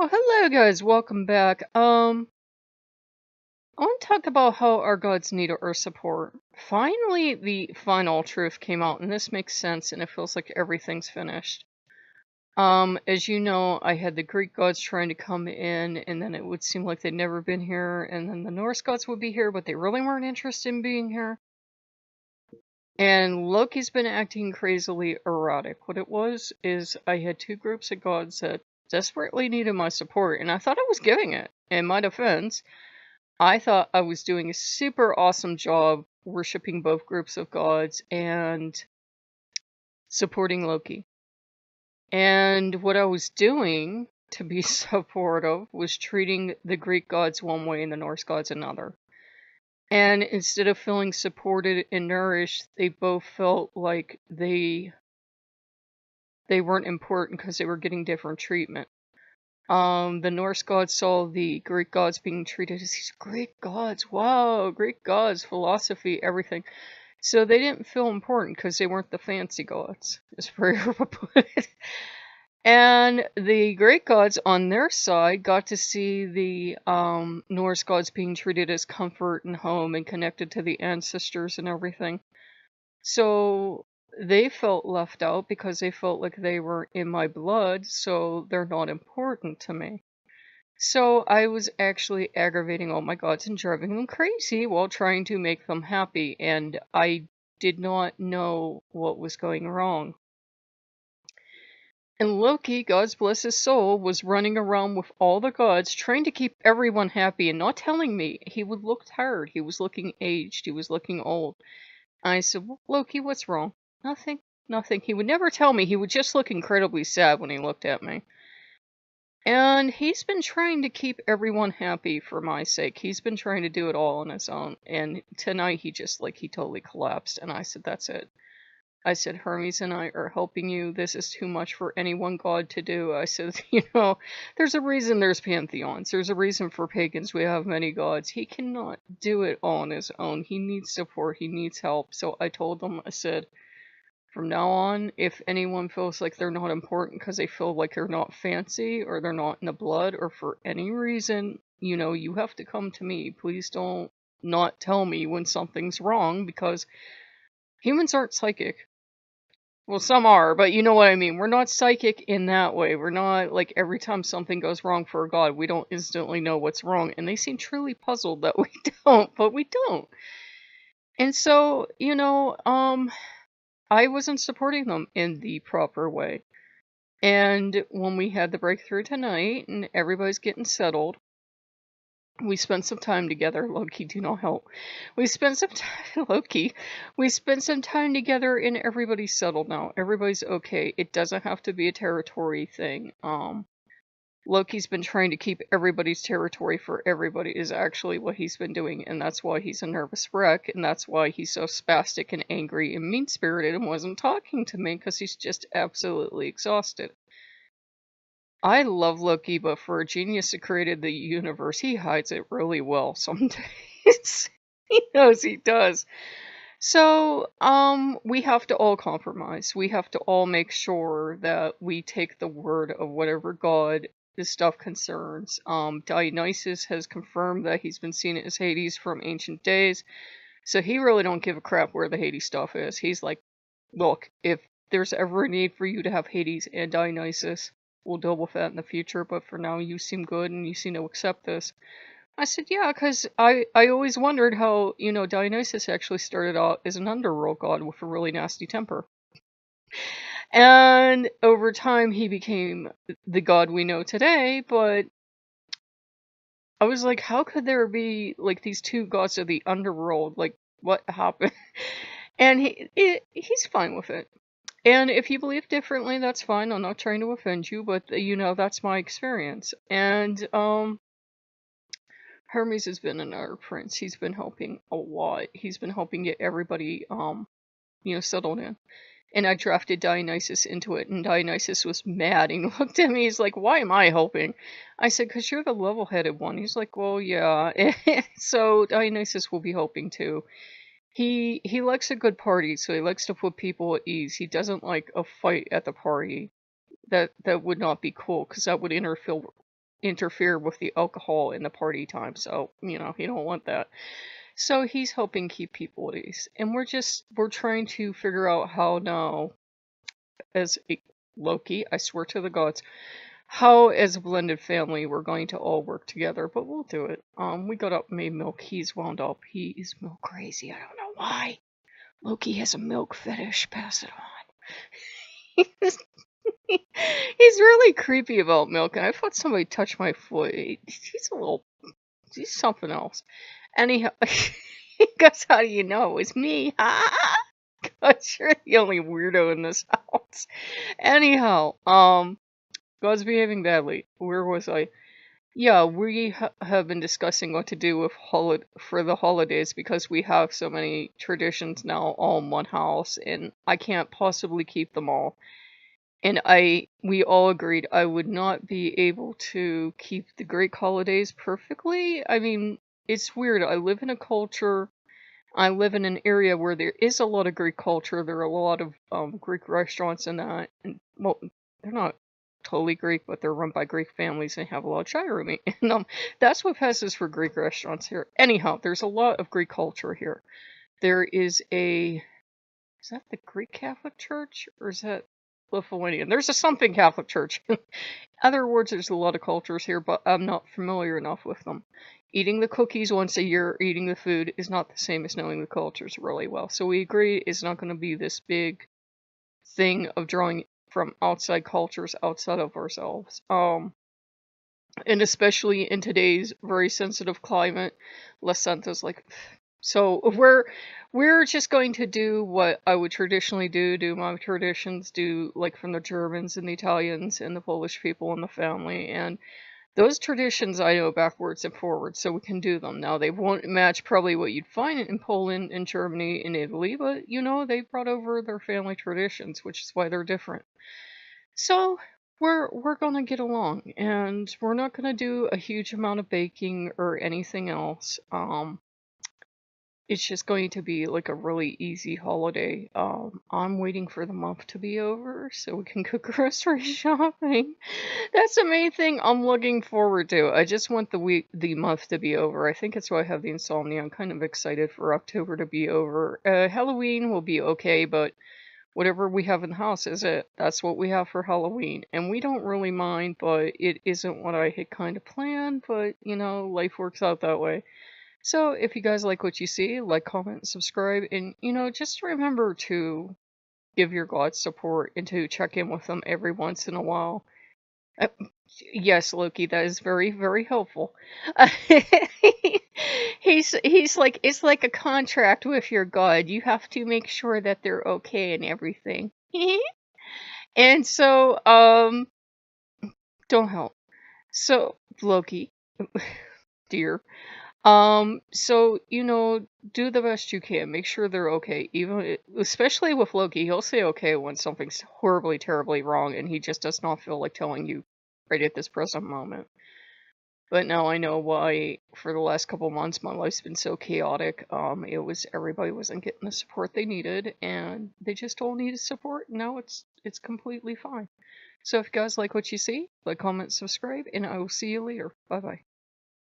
Oh, hello guys, welcome back. I want to talk about how our gods need our support. Finally, the final truth came out, and this makes sense, and it feels like everything's finished. As you know, I had the Greek gods trying to come in, and then it would seem like they'd never been here, and then the Norse gods would be here, but they really weren't interested in being here. And Loki's been acting crazily erratic. What it was is I had two groups of gods that desperately needed my support, and I thought I was giving it. In my defense, I thought I was doing a super awesome job worshipping both groups of gods and supporting Loki. And what I was doing to be supportive was treating the Greek gods one way and the Norse gods another. And instead of feeling supported and nourished, they both felt like they weren't important because they were getting different treatment. The Norse gods saw the Greek gods being treated as these Greek gods. Wow, Greek gods, philosophy, everything. So they didn't feel important because they weren't the fancy gods, as Freya would put it. And the Greek gods on their side got to see the Norse gods being treated as comfort and home and connected to the ancestors and everything. So they felt left out because they felt like they were in my blood, so they're not important to me. So I was actually aggravating all my gods and driving them crazy while trying to make them happy, and I did not know what was going wrong. And Loki, God bless his soul, was running around with all the gods, trying to keep everyone happy and not telling me. He would look tired, he was looking aged, he was looking old. I said, well, Loki, what's wrong? Nothing, nothing. He would never tell me, he would just look incredibly sad when he looked at me. And he's been trying to keep everyone happy for my sake. He's been trying to do it all on his own. And tonight he he totally collapsed. And I said, that's it. I said, Hermes and I are helping you. This is too much for any one god to do. I said, there's a reason there's pantheons. There's a reason for pagans we have many gods. He cannot do it all on his own. He needs support. He needs help. So I told him, I said, from now on, if anyone feels like they're not important because they feel like they're not fancy or they're not in the blood or for any reason, you have to come to me. Please don't not tell me when something's wrong because humans aren't psychic. Well, some are, but you know what I mean. We're not psychic in that way. We're not like every time something goes wrong for a god, we don't instantly know what's wrong. And they seem truly puzzled that we don't, but we don't. And so, I wasn't supporting them in the proper way. And when we had the breakthrough tonight and everybody's getting settled, we spent some time together. Loki, do not help. We spent some time, Loki. We spent some time together, and everybody's settled now. Everybody's okay. It doesn't have to be a territory thing. Loki's been trying to keep everybody's territory for everybody is actually what he's been doing, and that's why he's a nervous wreck, and that's why he's so spastic and angry and mean-spirited and wasn't talking to me, because he's just absolutely exhausted. I love Loki, but for a genius that created the universe, he hides it really well sometimes. He knows he does. So, we have to all compromise. We have to all make sure that we take the word of whatever god this stuff concerns. Dionysus has confirmed that he's been seen as Hades from ancient days, so he really don't give a crap where the Hades stuff is. He's like, look, if there's ever a need for you to have Hades and Dionysus, we'll deal with that in the future, but for now you seem good and you seem to accept this. I said, yeah, because I always wondered how, Dionysus actually started out as an underworld god with a really nasty temper. And over time he became the god we know today, but I was like, how could there be, like, these two gods of the underworld? Like, what happened? And he's fine with it. And if you believe differently, that's fine. I'm not trying to offend you, but, that's my experience. And, Hermes has been another prince. He's been helping a lot. He's been helping get everybody, settled in. And I drafted Dionysus into it, and Dionysus was mad. He looked at me, he's like, why am I helping? I said, because you're the level-headed one. He's like, well, yeah. So Dionysus will be helping too. He likes a good party, so he likes to put people at ease. He doesn't like a fight at the party. That would not be cool, because that would interfere interfere with the alcohol in the party time. So, you don't want that. So he's helping keep people at ease. And we're trying to figure out how now, as a Loki, I swear to the gods, how as a blended family we're going to all work together, but we'll do it. We got up and made milk. He's wound up. He is milk crazy. I don't know why. Loki has a milk fetish. Pass it on. He's really creepy about milk, and I thought somebody touched my foot. He's something else. Anyhow, he goes, how do you know? It's me. God, you're the only weirdo in this house. Anyhow, God's behaving badly. Where was I? Yeah, we have been discussing what to do with for the holidays because we have so many traditions now all in one house, and I can't possibly keep them all. And we all agreed I would not be able to keep the Greek holidays perfectly. I mean, it's weird. I live in an area where there is a lot of Greek culture. There are a lot of Greek restaurants and that. And, well, they're not totally Greek, but they're run by Greek families and have a lot of gyro meat. And that's what passes for Greek restaurants here. Anyhow, there's a lot of Greek culture here. There is is that the Greek Catholic Church? Or is that Lithuanian? There's a something Catholic Church. In other words, there's a lot of cultures here, but I'm not familiar enough with them. Eating the cookies once a year, eating the food, is not the same as knowing the cultures really well. So we agree it's not going to be this big thing of drawing from outside cultures outside of ourselves. And especially in today's very sensitive climate, La Santa's like... So we're just going to do what I would traditionally do my traditions, do like from the Germans and the Italians and the Polish people in the family, and those traditions I know backwards and forwards, so we can do them. Now, they won't match probably what you'd find in Poland and Germany and Italy, but, they brought over their family traditions, which is why they're different. So, we're gonna get along, and we're not gonna do a huge amount of baking or anything else. It's just going to be like a really easy holiday. I'm waiting for the month to be over so we can go grocery shopping. That's the main thing I'm looking forward to. I just want the month to be over. I think it's why I have the insomnia. I'm kind of excited for October to be over. Halloween will be okay, but whatever we have in the house is it. That's what we have for Halloween. And we don't really mind, but it isn't what I had kind of planned, but, life works out that way. So, if you guys like what you see, like, comment, subscribe, and, just remember to give your gods support and to check in with them every once in a while. Yes, Loki, that is very, very helpful. He's like, it's like a contract with your god. You have to make sure that they're okay and everything. And so, don't help. So, Loki, dear. So, do the best you can. Make sure they're okay. Especially with Loki, he'll say okay when something's horribly, terribly wrong, and he just does not feel like telling you right at this present moment. But now I know why, for the last couple months, my life's been so chaotic. Everybody wasn't getting the support they needed, and they just all needed support, and now it's completely fine. So if you guys like what you see, like, comment, subscribe, and I will see you later. Bye-bye.